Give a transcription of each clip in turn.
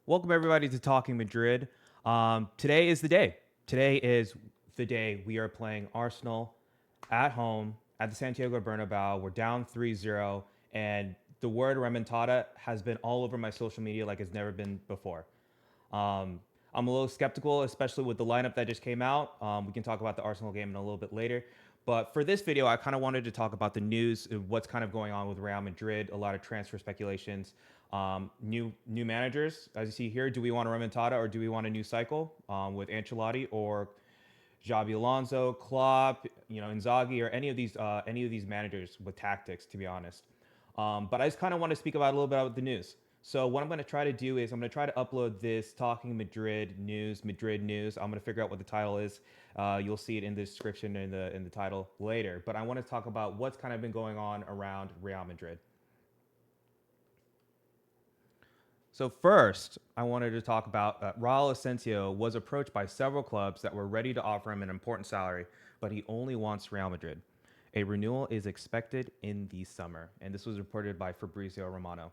Welcome everybody to Talking Madrid. Today is the day. Today is the day we are playing Arsenal at home at the Santiago Bernabeu. We're down 3-0, and the word remontada has been all over my social media like it's never been before. I'm a little skeptical, especially with the lineup that just came out. We can talk about the Arsenal game in a little bit later. But for this video, I kind of wanted to talk about the news, what's kind of going on with Real Madrid, a lot of transfer speculations, new managers. As you see here, do we want a remontada or do we want a new cycle with Ancelotti or Xabi Alonso, Klopp, Inzaghi, or any of these managers with tactics, to be honest. But I just kind of want to speak about a little bit about the news. So what I'm going to try to do is I'm going to try to upload this Talking Madrid news. I'm going to figure out what the title is. You'll see it in the description and in the title later. But I want to talk about what's kind of been going on around Real Madrid. So first, I wanted to talk about Raul Asencio was approached by several clubs that were ready to offer him an important salary, but he only wants Real Madrid. A renewal is expected in the summer, and this was reported by Fabrizio Romano.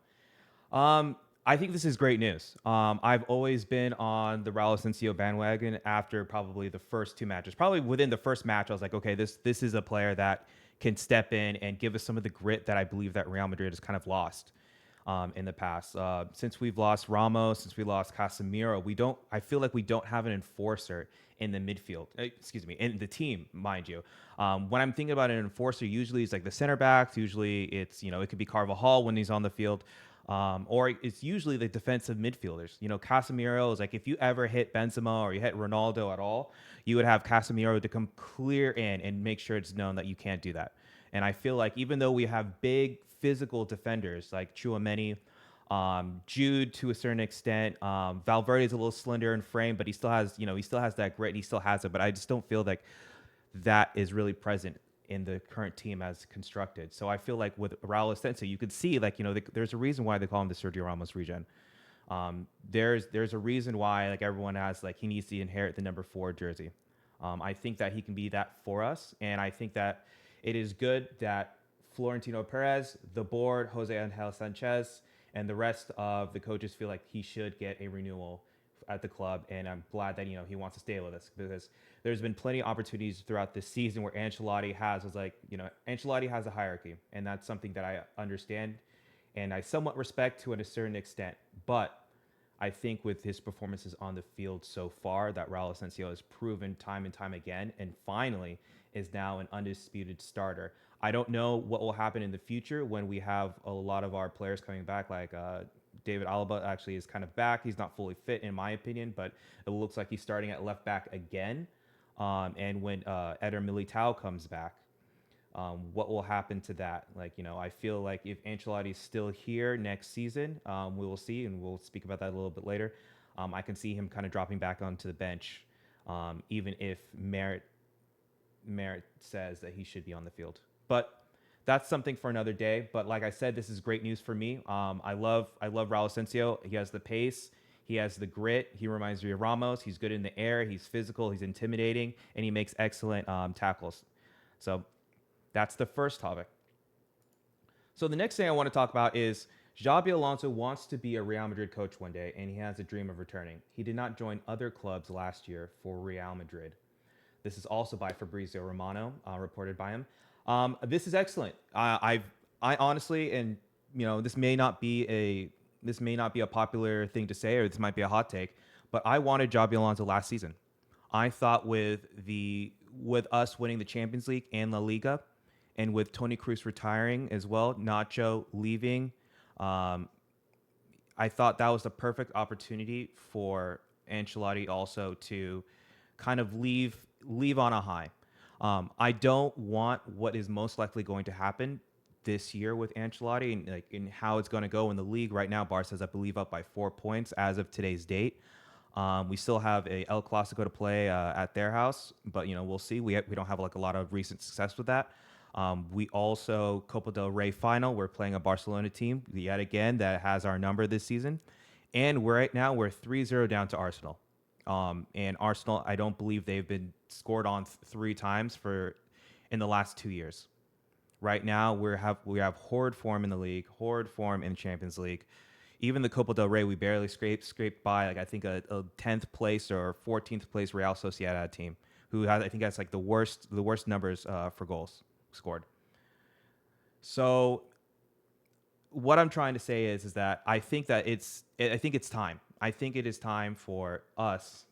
I think this is great news. I've always been on the Raul Asensio bandwagon after probably the first two matches. Probably within the first match, I was like, okay, this is a player that can step in and give us some of the grit that I believe that Real Madrid has kind of lost in the past. Since we've lost Ramos, since we lost Casemiro, I feel like we don't have an enforcer in the midfield. Excuse me, in the team, mind you. When I'm thinking about an enforcer, usually it's like the center backs. Usually it could be Carvajal when he's on the field. Or it's usually the defensive midfielders. Casemiro is like if you ever hit Benzema or you hit Ronaldo at all, you would have Casemiro to come clear in and make sure it's known that you can't do that. And I feel like even though we have big physical defenders like Chouameni, Jude to a certain extent, Valverde is a little slender in frame, but he still has that grit. He still has it, but I just don't feel like that is really present in the current team as constructed. So I feel like with Raul Asensio, you could see there's a reason why they call him the Sergio Ramos regen. There's a reason why everyone has he needs to inherit the number 4 jersey. I think that he can be that for us, and I think that it is good that Florentino Perez, the board, Jose Angel Sanchez, and the rest of the coaches feel like he should get a renewal at the club, and I'm glad that he wants to stay with us because there's been plenty of opportunities throughout this season where Ancelotti has a hierarchy, and that's something that I understand and I somewhat respect to a certain extent. But I think with his performances on the field so far, that Raul Asensio has proven time and time again, and finally is now an undisputed starter. I don't know what will happen in the future when we have a lot of our players coming back, like David Alaba actually is kind of back. He's not fully fit, in my opinion, but it looks like he's starting at left back again. And when Eder Militao comes back, what will happen to that? I feel like if Ancelotti is still here next season, we will see, and we'll speak about that a little bit later. I can see him kind of dropping back onto the bench, even if Merritt says that he should be on the field. But that's something for another day. But like I said, this is great news for me. I love Raul Asensio. He has the pace. He has the grit. He reminds me of Ramos. He's good in the air. He's physical. He's intimidating, and he makes excellent tackles. So that's the first topic. So the next thing I want to talk about is Xabi Alonso wants to be a Real Madrid coach one day, and he has a dream of returning. He did not join other clubs last year for Real Madrid. This is also by Fabrizio Romano, reported by him. This is excellent. I honestly, and this may not be a popular thing to say, or this might be a hot take, but I wanted Xabi Alonso last season. I thought with us winning the Champions League and La Liga, and with Toni Kroos retiring as well, Nacho leaving, I thought that was the perfect opportunity for Ancelotti also to kind of leave on a high. I don't want what is most likely going to happen this year with Ancelotti and in how it's going to go in the league. Right now, Barca is, I believe, up by 4 points as of today's date. We still have a El Clasico to play at their house, but we'll see. We don't have a lot of recent success with that. We also Copa del Rey final. We're playing a Barcelona team yet again that has our number this season, and right now we're 3-0 down to Arsenal. And Arsenal, I don't believe they've been scored on 3 times in the last 2 years. Right now we have horrid form in the league, horrid form in Champions League. Even the Copa del Rey, we barely scraped by. Like I think a 10th place or 14th place Real Sociedad team who has I think that's like the worst numbers for goals scored. So what I'm trying to say is that I think it's time. I think it is time for us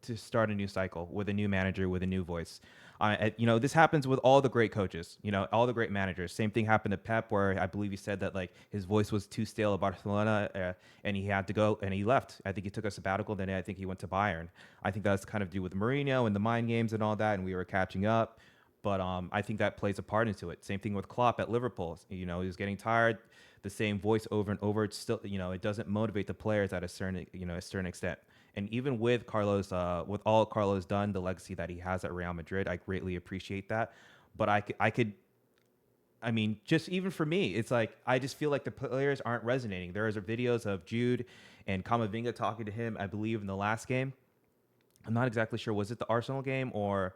to start a new cycle with a new manager with a new voice. This happens with all the great coaches, all the great managers. Same thing happened to Pep, where I believe he said that like his voice was too stale at Barcelona, and he had to go and he left. I think he took a sabbatical. Then I think he went to Bayern. I think that's kind of due with Mourinho and the mind games and all that, and we were catching up. But I think that plays a part into it. Same thing with Klopp at Liverpool. He was getting tired. The same voice over and over. It's still, it doesn't motivate the players at a certain extent. And even with Carlos, with all Carlos done, the legacy that he has at Real Madrid, I greatly appreciate that. But I mean, just even for me, it's like I just feel like the players aren't resonating. There is videos of Jude and Camavinga talking to him, I believe, in the last game. I'm not exactly sure. Was it the Arsenal game, or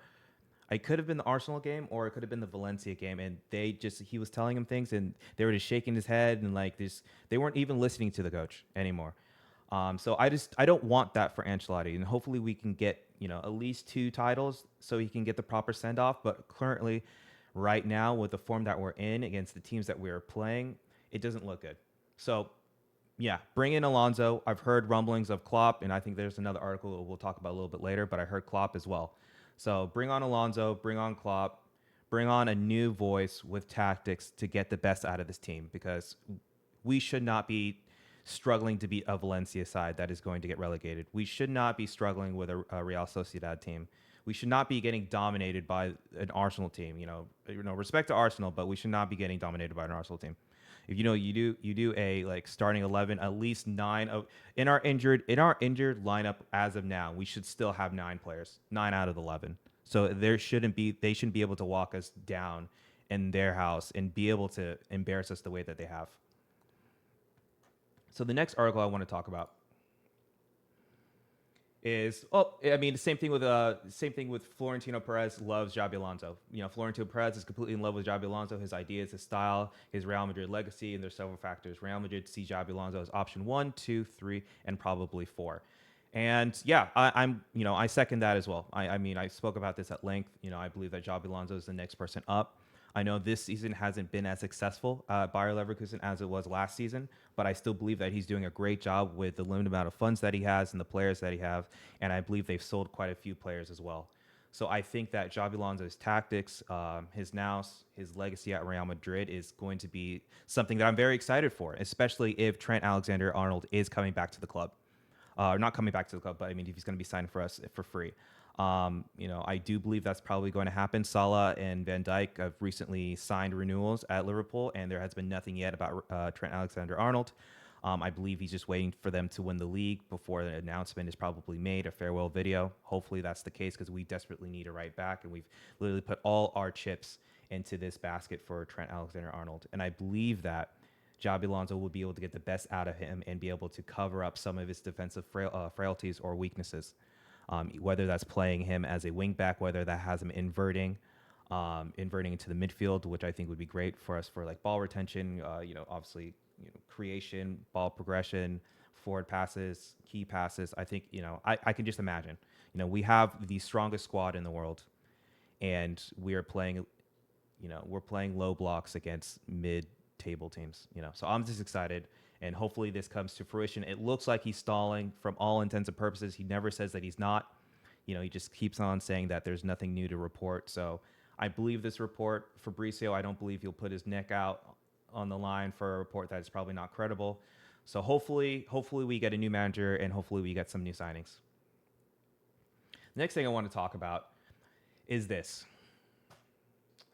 it could have been the Arsenal game, or it could have been the Valencia game? And he was telling him things, and they were just shaking his head, and like this, they weren't even listening to the coach anymore. So I don't want that for Ancelotti, and hopefully we can get at least 2 titles so he can get the proper send off. But currently, right now with the form that we're in against the teams that we're playing, it doesn't look good. So yeah, bring in Alonso. I've heard rumblings of Klopp, and I think there's another article we'll talk about a little bit later, but I heard Klopp as well. So bring on Alonso, bring on Klopp, bring on a new voice with tactics to get the best out of this team, because we should not be struggling to beat a Valencia side that is going to get relegated. We should not be struggling with a Real Sociedad team. We should not be getting dominated by an Arsenal team. Respect to Arsenal, but we should not be getting dominated by an Arsenal team. If you do a like starting 11, at least 9 of in our injured lineup as of now, we should still have 9 players, 9 out of 11. So they shouldn't be able to walk us down in their house and be able to embarrass us the way that they have. So the next article I want to talk about is the same thing with Florentino Perez loves Xabi Alonso. Florentino Perez is completely in love with Xabi Alonso, his ideas, his style, his Real Madrid legacy, and there's several factors. Real Madrid see Xabi Alonso as option 1, 2, 3, and probably 4. And yeah, I second that as well. I spoke about this at length. I believe that Xabi Alonso is the next person up. I know this season hasn't been as successful at Bayer Leverkusen as it was last season, but I still believe that he's doing a great job with the limited amount of funds that he has and the players that he have, and I believe they've sold quite a few players as well. So I think that Xabi Alonso's tactics, his nous, his legacy at Real Madrid is going to be something that I'm very excited for, especially if Trent Alexander-Arnold is coming back to the club. Not coming back to the club, but I mean, if he's going to be signed for us for free. I do believe that's probably going to happen. Salah and Van Dijk have recently signed renewals at Liverpool, and there has been nothing yet about Trent Alexander-Arnold. I believe he's just waiting for them to win the league before the announcement is probably made, a farewell video. Hopefully that's the case, because we desperately need a right back, and we've literally put all our chips into this basket for Trent Alexander-Arnold. And I believe that Xabi Alonso will be able to get the best out of him and be able to cover up some of his defensive frailties or weaknesses. Whether that's playing him as a wing back, whether that has him inverting into the midfield, which I think would be great for us for like ball retention, obviously, creation, ball progression, forward passes, key passes. I think, I can just imagine, we have the strongest squad in the world, and we're playing low blocks against mid-table teams, so I'm just excited. And hopefully this comes to fruition. It looks like he's stalling from all intents and purposes. He never says that he's not. He just keeps on saying that there's nothing new to report. So I believe this report. Fabrizio, I don't believe he'll put his neck out on the line for a report that is probably not credible. So hopefully we get a new manager, and hopefully we get some new signings. The next thing I want to talk about is this.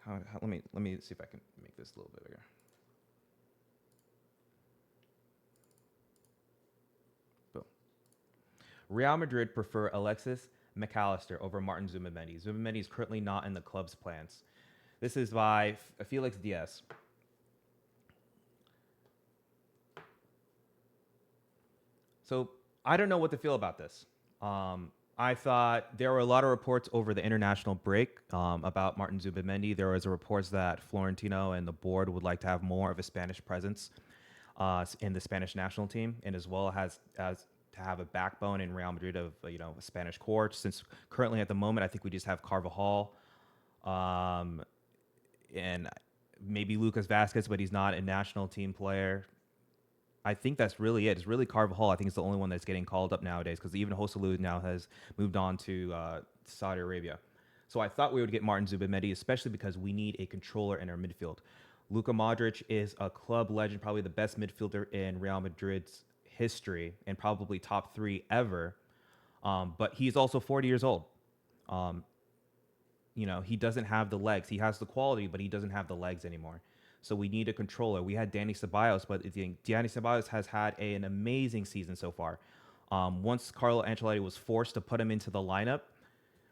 Let me see if I can make this a little bit bigger. Real Madrid prefer Alexis McAllister over Martin Zubimendi. Zubimendi is currently not in the club's plans. This is by Felix Diaz. So I don't know what to feel about this. I thought there were a lot of reports over the international break about Martin Zubimendi. There was reports that Florentino and the board would like to have more of a Spanish presence. in the Spanish national team, and as well as to have a backbone in Real Madrid of a Spanish core. Since currently at the moment, I think we just have Carvajal, um, and maybe Lucas Vasquez, but he's not a national team player. I think that's really it. It's really Carvajal. I think it's the only one that's getting called up nowadays because even Joselu now has moved on to Saudi Arabia. So I thought we would get Martin Zubimendi, especially because we need a controller in our midfield. Luka Modric is a club legend, probably the best midfielder in Real Madrid's history and probably top three ever. But he's also 40 years old. Um, he doesn't have the legs. He has the quality, but he doesn't have the legs anymore. So we need a controller. We had Danny Ceballos, but Danny Ceballos has had an amazing season so far. Once Carlo Ancelotti was forced to put him into the lineup,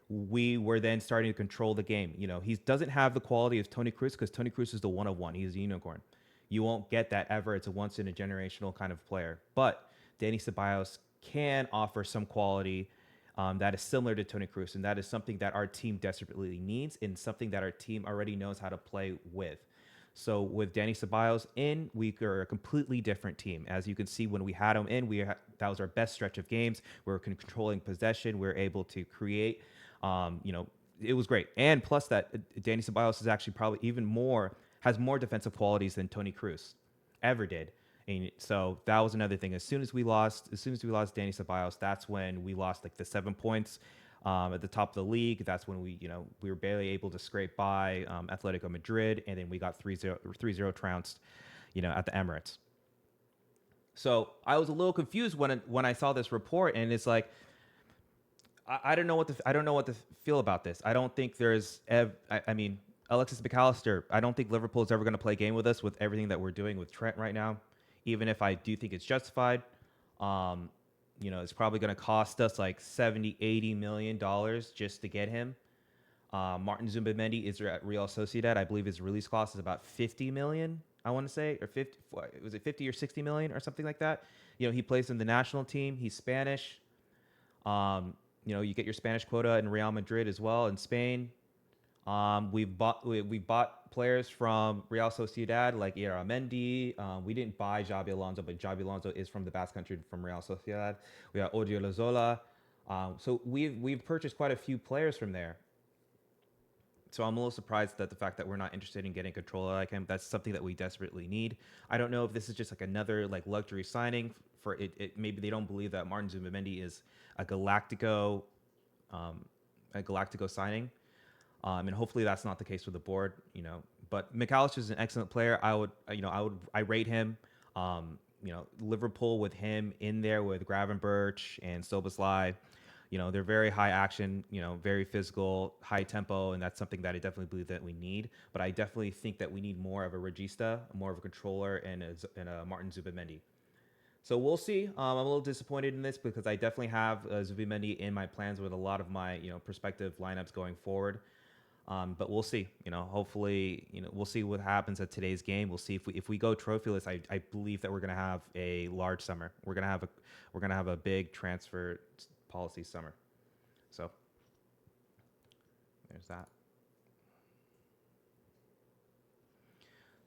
we were then starting to control the game. He doesn't have the quality of Toni Kroos because Toni Kroos is the one of one. He's a unicorn. You won't get that ever. It's a once in a generational kind of player. But Danny Ceballos can offer some quality that is similar to Toni Kroos, and that is something that our team desperately needs and something that our team already knows how to play with. So with Danny Ceballos in, we are a completely different team. As you can see, when we had him in, that was our best stretch of games. We were controlling possession. We were able to create. It was great. And plus that, Danny Ceballos is actually probably has more defensive qualities than Toni Kroos ever did. And so that was another thing. As soon as we lost Danny Ceballos, that's when we lost like the 7 points at the top of the league. That's when we were barely able to scrape by Atletico Madrid, and then we got 3-0 trounced, at the Emirates. So I was a little confused when I saw this report, and it's like I don't know what to feel about this. I don't think I mean, Alexis McAllister, I don't think Liverpool is ever going to play a game with us with everything that we're doing with Trent right now. Even if I do think it's justified, it's probably going to cost us like 70, 80 million dollars just to get him. Martin Zubimendi is at Real Sociedad. I believe his release cost is about 50 million. I want to say, or 50, was it 50 or 60 million or something like that? He plays in the national team. He's Spanish. You get your Spanish quota in Real Madrid as well in Spain. We bought players from Real Sociedad like Mendy. We didn't buy Xabi Alonso, but Xabi Alonso is from the Basque Country from Real Sociedad. We got Odriozola. So we've purchased quite a few players from there. So I'm a little surprised that the fact that we're not interested in getting a controller like him. That's something that we desperately need. I don't know if this is just like another like luxury signing for it. Maybe they don't believe that Martin Zubimendi is a Galactico signing. And hopefully that's not the case with the board, But McAllister is an excellent player. I rate him. Liverpool with him in there with Gravenberch and Szoboszlai, they're very high action, very physical, high tempo, and that's something that I definitely believe that we need. But I definitely think that we need more of a regista, more of a controller, and a Martin Zubimendi. So we'll see. I'm a little disappointed in this because I definitely have Zubimendi in my plans with a lot of my prospective lineups going forward. But we'll see. Hopefully, we'll see what happens at today's game. We'll see if we go trophyless. I believe that we're gonna have a large summer. We're gonna have a big transfer policy summer. So there's that.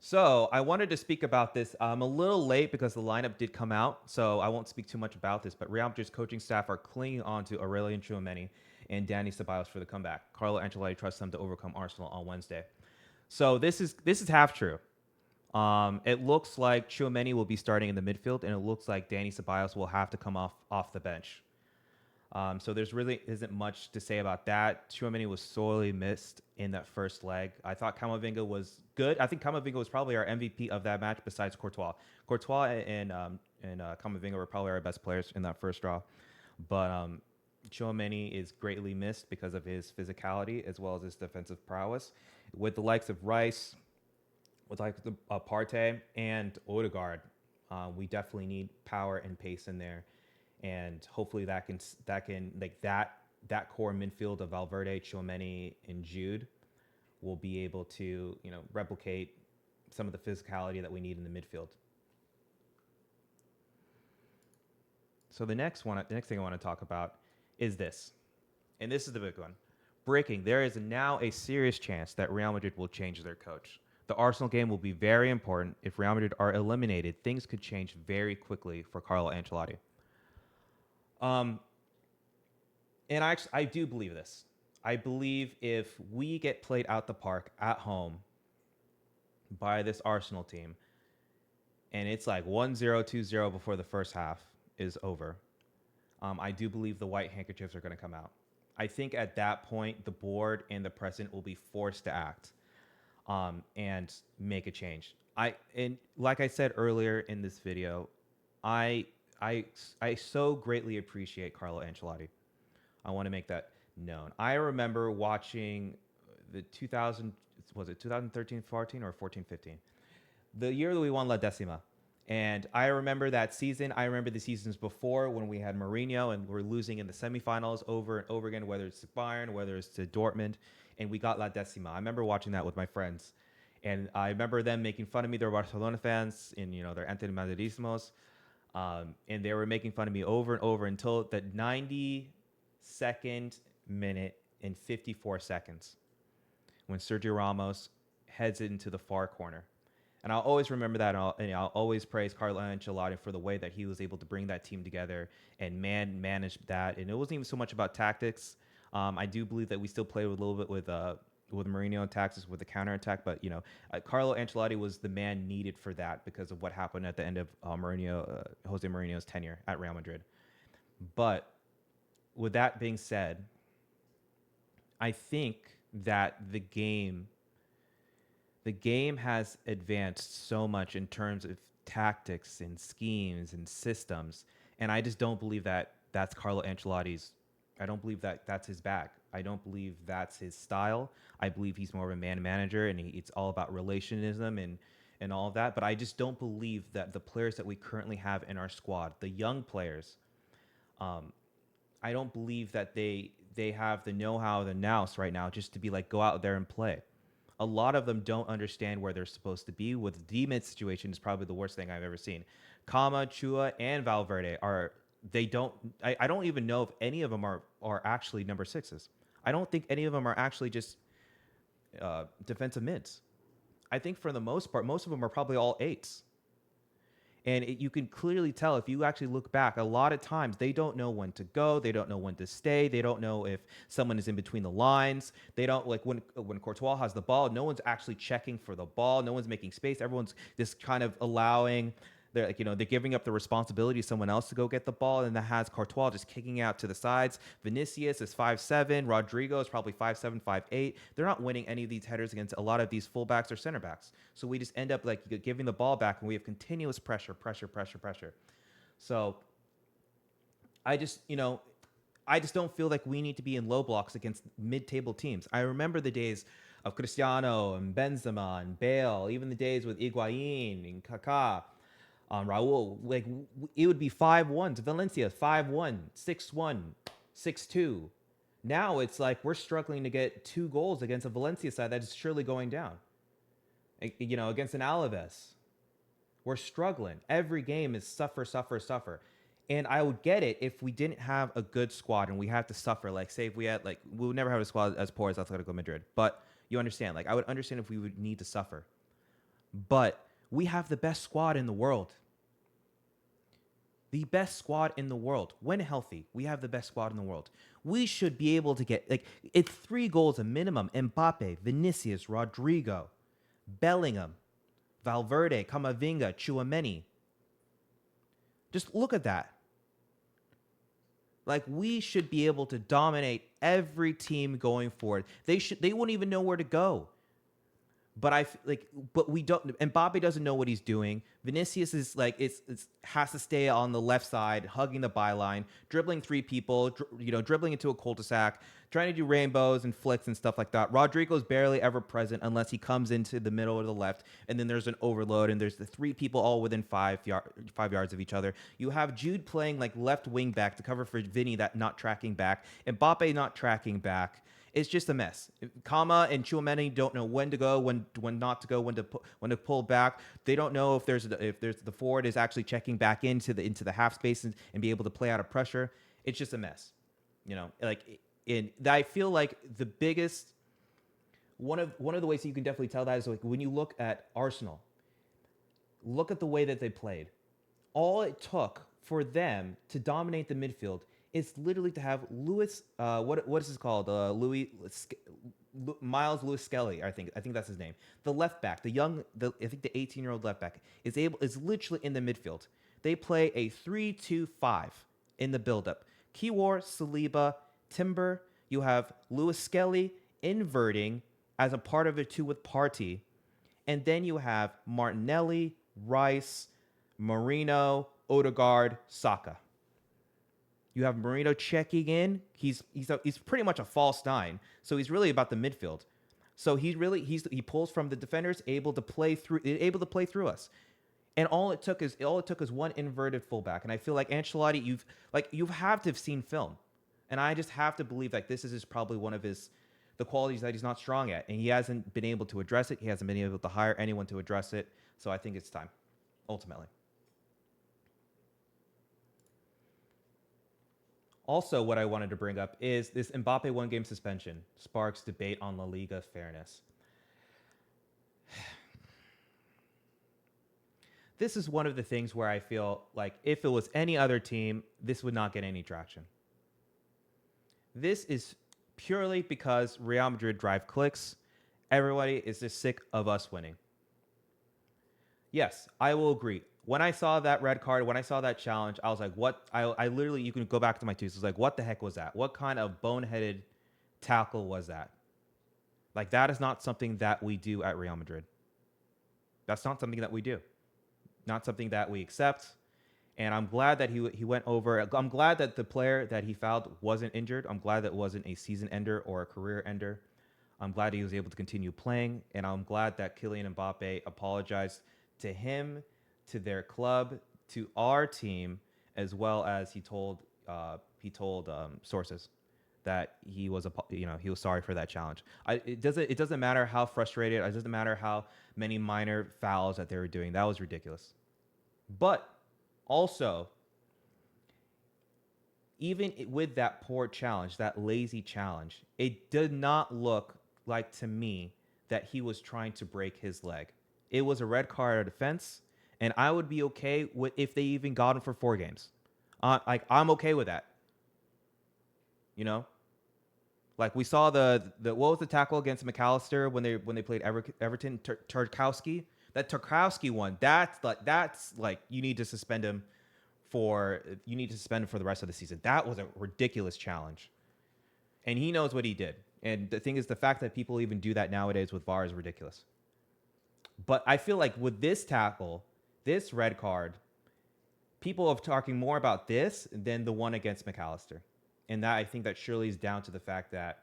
So I wanted to speak about this. I'm a little late because the lineup did come out, so I won't speak too much about this. But Real Madrid's coaching staff are clinging on to Aurelien Tchouameni and Danny Ceballos for the comeback. Carlo Ancelotti trusts them to overcome Arsenal on Wednesday. So this is half true. It looks like Tchouameni will be starting in the midfield, and it looks like Danny Ceballos will have to come off the bench. So there's really isn't much to say about that. Tchouameni was sorely missed in that first leg. I thought Camavinga was good. I think Camavinga was probably our MVP of that match besides Courtois. Courtois and Camavinga were probably our best players in that first draw. But Tchouameni is greatly missed because of his physicality as well as his defensive prowess. With the likes of Rice, with like Partey and Odegaard, we definitely need power and pace in there. And hopefully that core midfield of Valverde, Tchouameni, and Jude will be able to replicate some of the physicality that we need in the midfield. So the next thing I want to talk about is this, and this is the big one. Breaking: there is now a serious chance that Real Madrid will change their coach. The The Arsenal game will be very important. If Real Madrid are eliminated, things could change very quickly for Carlo Ancelotti. Um, and I do believe this. I believe if we get played out the park at home by this Arsenal team, and it's like 1-0, 2-0 before the first half is over, I do believe the white handkerchiefs are going to come out. I think at that point, the board and the president will be forced to act and make a change. And like I said earlier in this video, I I so greatly appreciate Carlo Ancelotti. I want to make that known. I remember watching the 2000, was it 2013-14 or 14-15? The year that we won La Decima. And I remember that season. I remember the seasons before when we had Mourinho and we're losing in the semifinals over and over again, whether it's to Bayern, whether it's to Dortmund, and we got La Decima. I remember watching that with my friends. And I remember them making fun of me. They're Barcelona fans, and they're anti-Madridismos. And they were making fun of me over and over until the 92nd minute and 54 seconds when Sergio Ramos heads into the far corner. And I'll always remember that, and I'll always praise Carlo Ancelotti for the way that he was able to bring that team together and manage that. And it wasn't even so much about tactics. I do believe that we still played a little bit with Mourinho tactics with the counterattack, but Carlo Ancelotti was the man needed for that because of what happened at the end of Jose Mourinho's tenure at Real Madrid. But with that being said, I think that the game has advanced so much in terms of tactics and schemes and systems, and I just don't believe that that's Carlo Ancelotti's. I don't believe that that's his bag. I don't believe that's his style. I believe he's more of a man manager, and it's all about relationism and all of that. But I just don't believe that the players that we currently have in our squad, the young players, I don't believe that they have the know-how, the nous right now, just to be like, go out there and play. A lot of them don't understand where they're supposed to be. With D-mid situation is probably the worst thing I've ever seen. Kama, Chua, and Valverde I don't even know if any of them are actually number sixes. I don't think any of them are actually just defensive mids. I think for the most part, most of them are probably all eights. And you can clearly tell if you actually look back, a lot of times they don't know when to go. They don't know when to stay. They don't know if someone is in between the lines. They don't, like when Courtois has the ball, no one's actually checking for the ball. No one's making space. Everyone's just kind of allowing, they're giving up the responsibility to someone else to go get the ball. And that has Courtois just kicking out to the sides. Vinicius is 5'7". Rodrigo is probably 5'7", 5'8". They're not winning any of these headers against a lot of these fullbacks or center backs. So we just end up giving the ball back, and we have continuous pressure. So I just don't feel like we need to be in low blocks against mid-table teams. I remember the days of Cristiano and Benzema and Bale, even the days with Higuain and Kaká. Raul, it would be 5-1 to Valencia, 5-1, 6-1, 6-2. Now it's like we're struggling to get 2 goals against a Valencia side that is surely going down. Against an Alaves, we're struggling. Every game is suffer. And I would get it if we didn't have a good squad and we have to suffer. Like, say if we had, we would never have a squad as poor as Atletico Madrid. But you understand, I would understand if we would need to suffer. But we have the best squad in the world. The best squad in the world. When healthy, we have the best squad in the world. We should be able to get, it's 3 goals a minimum. Mbappe, Vinicius, Rodrigo, Bellingham, Valverde, Camavinga, Tchouaméni. Just look at that. We should be able to dominate every team going forward. They wouldn't even know where to go. But but we don't. Mbappe doesn't know what he's doing. Vinicius is has to stay on the left side, hugging the byline, dribbling 3 people, dribbling into a cul-de-sac, trying to do rainbows and flicks and stuff like that. Rodrigo's barely ever present unless he comes into the middle or the left, and then there's an overload, and there's the 3 people all within 5 yards of each other. You have Jude playing left wing back to cover for Vinny, that not tracking back, Mbappe not tracking back. It's just a mess. Kama and Tchouaméni don't know when to go, when not to go, when to pull back. They don't know if the forward is actually checking back into the half space and be able to play out of pressure. It's just a mess. I feel like one of the ways that you can definitely tell that is like when you look at Arsenal, look at the way that they played. All it took for them to dominate the midfield is literally to have Lewis. What is this called? Miles Lewis Skelly. I think that's his name. The left back, I think the 18-year-old left back is literally in the midfield. They play a 3-2-5 in the buildup. Kiwar, Saliba, Timber. You have Lewis Skelly inverting as a part of it too with Partey. And then you have Martinelli, Rice, Marino, Odegaard, Saka. You have Marino checking in. He's pretty much a false nine. So he's really about the midfield. So he pulls from the defenders, able to play through us. And all it took is one inverted fullback. And I feel like Ancelloti, you have to have seen film. And I just have to believe like this is probably one of the qualities that he's not strong at. And he hasn't been able to address it. He hasn't been able to hire anyone to address it. So I think it's time, ultimately. Also, what I wanted to bring up is this Mbappe one-game suspension sparks debate on La Liga fairness. This is one of the things where I feel like if it was any other team, this would not get any traction. This is purely because Real Madrid drive clicks. Everybody is just sick of us winning. Yes, I will agree. When I saw that red card, when I saw that challenge, I was like, what? I literally, you can go back to my tweets. I was like, what the heck was that? What kind of boneheaded tackle was that? Like, that is not something that we do at Real Madrid. That's not something that we do. Not something that we accept. And I'm glad that he went over. I'm glad that the player that he fouled wasn't injured. I'm glad that it wasn't a season ender or a career ender. I'm glad he was able to continue playing. And I'm glad that Kylian Mbappe apologized to him, to their club, to our team, as well as he told sources that he was sorry for that challenge. It doesn't matter how frustrated. It doesn't matter how many minor fouls that they were doing. That was ridiculous. But also, even with that poor challenge, that lazy challenge, it did not look like to me that he was trying to break his leg. It was a red card of defense, and I would be okay with if they even got him for 4 games. I'm okay with that. You know, like we saw the what was the tackle against McAllister when they played Everton, Tarkowski. That Tarkowski one, that's like you need to suspend him for the rest of the season. That was a ridiculous challenge, and he knows what he did. And the thing is, the fact that people even do that nowadays with VAR is ridiculous. But I feel like with this tackle, this red card, people are talking more about this than the one against McAllister. And that I think that surely is down to the fact that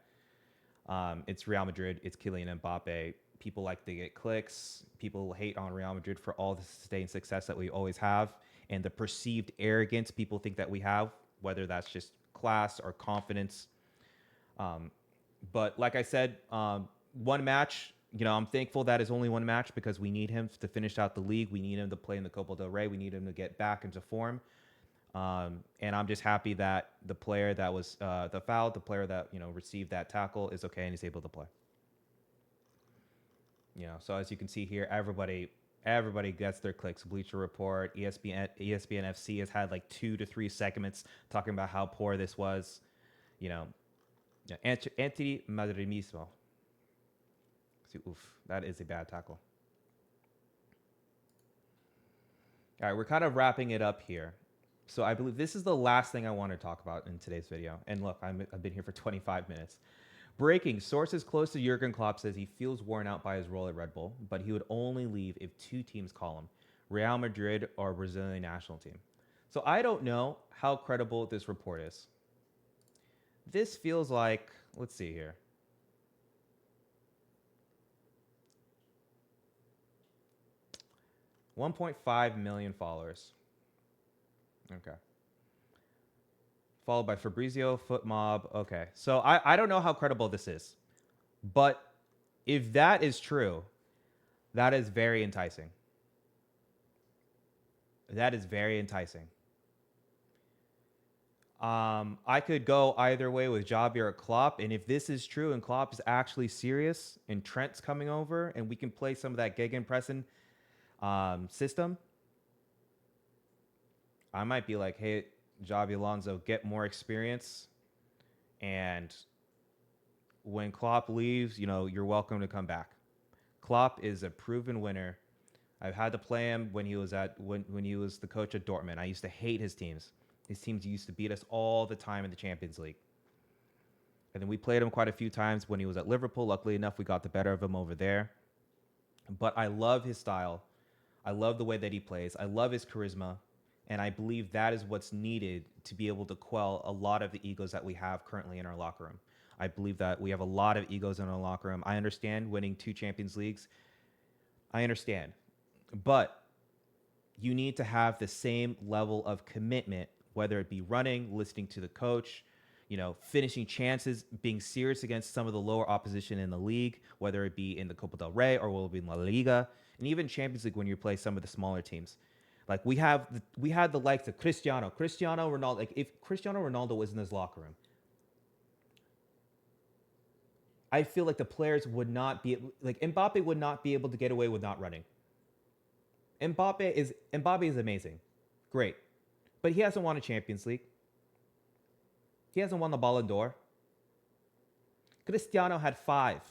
it's Real Madrid, it's Kylian Mbappe. People like to get clicks. People hate on Real Madrid for all the sustained success that we always have. And the perceived arrogance people think that we have, whether that's just class or confidence. But like I said, one match, I'm thankful that it's only one match because we need him to finish out the league. We need him to play in the Copa del Rey. We need him to get back into form. And I'm just happy that the player that was the player that received that tackle is okay and is able to play. So as you can see here, everybody gets their clicks. Bleacher Report, ESPN FC has had like 2 to 3 segments talking about how poor this was. Anti-Madridismo. Oof, that is a bad tackle. All right, we're kind of wrapping it up here. So I believe this is the last thing I want to talk about in today's video. And look, I've been here for 25 minutes. Breaking. Sources close to Jurgen Klopp says he feels worn out by his role at Red Bull, but he would only leave if 2 teams call him, Real Madrid or Brazilian national team. So I don't know how credible this report is. This feels like, let's see here. $1.5 million followers. Okay. Followed by Fabrizio, Footmob. Okay. So I don't know how credible this is. But if that is true, that is very enticing. That is very enticing. I could go either way with Javi or Klopp, and if this is true and Klopp is actually serious and Trent's coming over and we can play some of that gegenpressing system, I might be like, hey, Javi Alonso, get more experience, and when Klopp leaves, you're welcome to come back. Klopp is a proven winner. I've had to play him when he was when he was the coach at Dortmund. I used to hate his teams. His teams used to beat us all the time in the Champions League. And then we played him quite a few times when he was at Liverpool. Luckily enough, we got the better of him over there. But I love his style. I love the way that he plays. I love his charisma. And I believe that is what's needed to be able to quell a lot of the egos that we have currently in our locker room. I believe that we have a lot of egos in our locker room. I understand winning 2 Champions Leagues. I understand. But you need to have the same level of commitment, whether it be running, listening to the coach, finishing chances, being serious against some of the lower opposition in the league, whether it be in the Copa del Rey or will it be in La Liga, and even Champions League when you play some of the smaller teams. Like we had the likes of Cristiano Ronaldo. Like if Cristiano Ronaldo was in this locker room, I feel like the players would not be like Mbappe would not be able to get away with not running. Mbappe is amazing, great, but he hasn't won a Champions League. He hasn't won the Ballon d'Or. Cristiano had 5.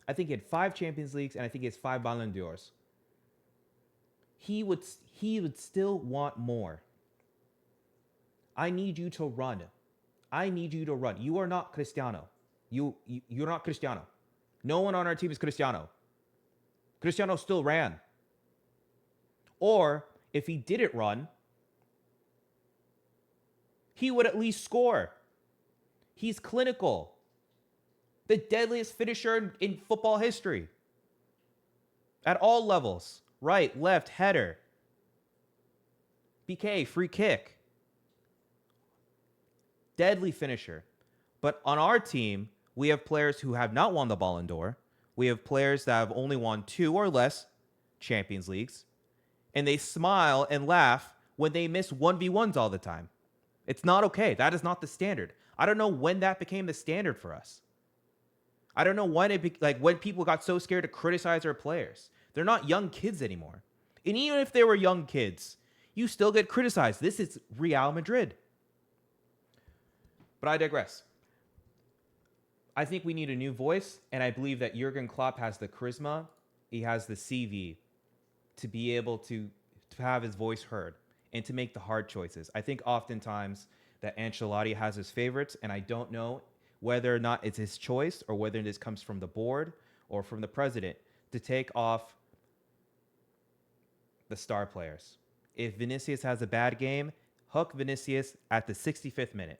I think he had 5 Champions Leagues, and I think he has 5 Ballon d'Ors. He would still want more. I need you to run. I need you to run. You are not Cristiano. You're not Cristiano. No one on our team is Cristiano. Cristiano still ran. Or if he didn't run, he would at least score. He's clinical. The deadliest finisher in football history. At all levels. Right, left, header. PK, free kick. Deadly finisher. But on our team, we have players who have not won the Ballon d'Or. We have players that have only won 2 or less Champions Leagues. And they smile and laugh when they miss 1v1s all the time. It's not okay. That is not the standard. I don't know when that became the standard for us. I don't know when when people got so scared to criticize our players. They're not young kids anymore. And even if they were young kids, you still get criticized. This is Real Madrid. But I digress. I think we need a new voice, and I believe that Jurgen Klopp has the charisma, he has the CV to be able to have his voice heard and to make the hard choices. I think oftentimes that Ancelloti has his favorites, and I don't know whether or not it's his choice or whether this comes from the board or from the president to take off the star players. If Vinicius has a bad game, hook Vinicius at the 65th minute.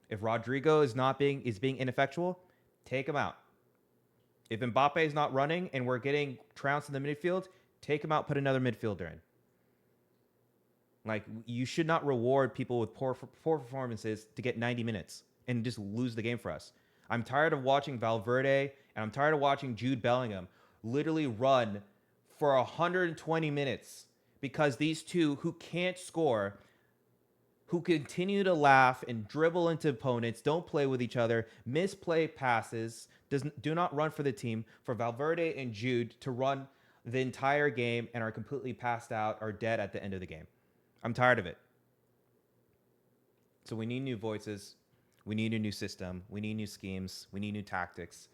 If Rodrigo is being ineffectual, take him out. If Mbappe is not running and we're getting trounced in the midfield, take him out, put another midfielder in. Like, you should not reward people with poor performances to get 90 minutes and just lose the game for us. I'm tired of watching Valverde and I'm tired of watching Jude Bellingham literally run for 120 minutes because these two who can't score, who continue to laugh and dribble into opponents, don't play with each other, misplay passes, do not run for the team, for Valverde and Jude to run the entire game and are completely passed out or dead at the end of the game. I'm tired of it. So we need new voices. We need a new system. We need new schemes. We need new tactics.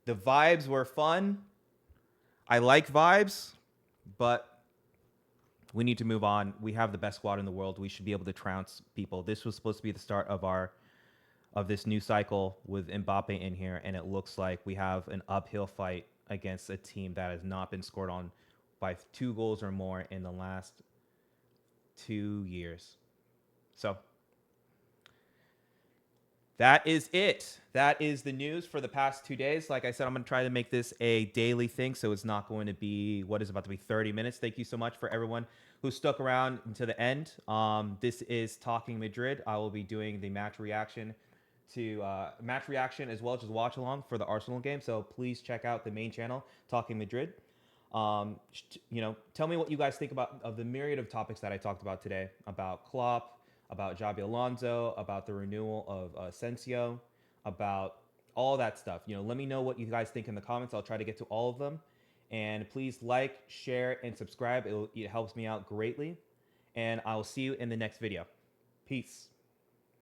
The vibes were fun. I like vibes, but we need to move on. We have the best squad in the world. We should be able to trounce people. This was supposed to be the start of this new cycle with Mbappe in here, and it looks like we have an uphill fight against a team that has not been scored on by 2 goals or more in the last 2 years. So that is it. That is the news for the past 2 days. Like I said, I'm going to try to make this a daily thing, so it's not going to be what is about to be 30 minutes. Thank you so much for everyone who stuck around until the end. This is Talking Madrid. I will be doing the match reaction as well as just watch along for the Arsenal game. So please check out the main channel, Talking Madrid. Tell me what you guys think of the myriad of topics that I talked about today, about Klopp, about Javi Alonso, about the renewal of Asencio, about all that stuff. Let me know what you guys think in the comments. I'll try to get to all of them. And please like, share, and subscribe. It helps me out greatly. And I will see you in the next video. Peace.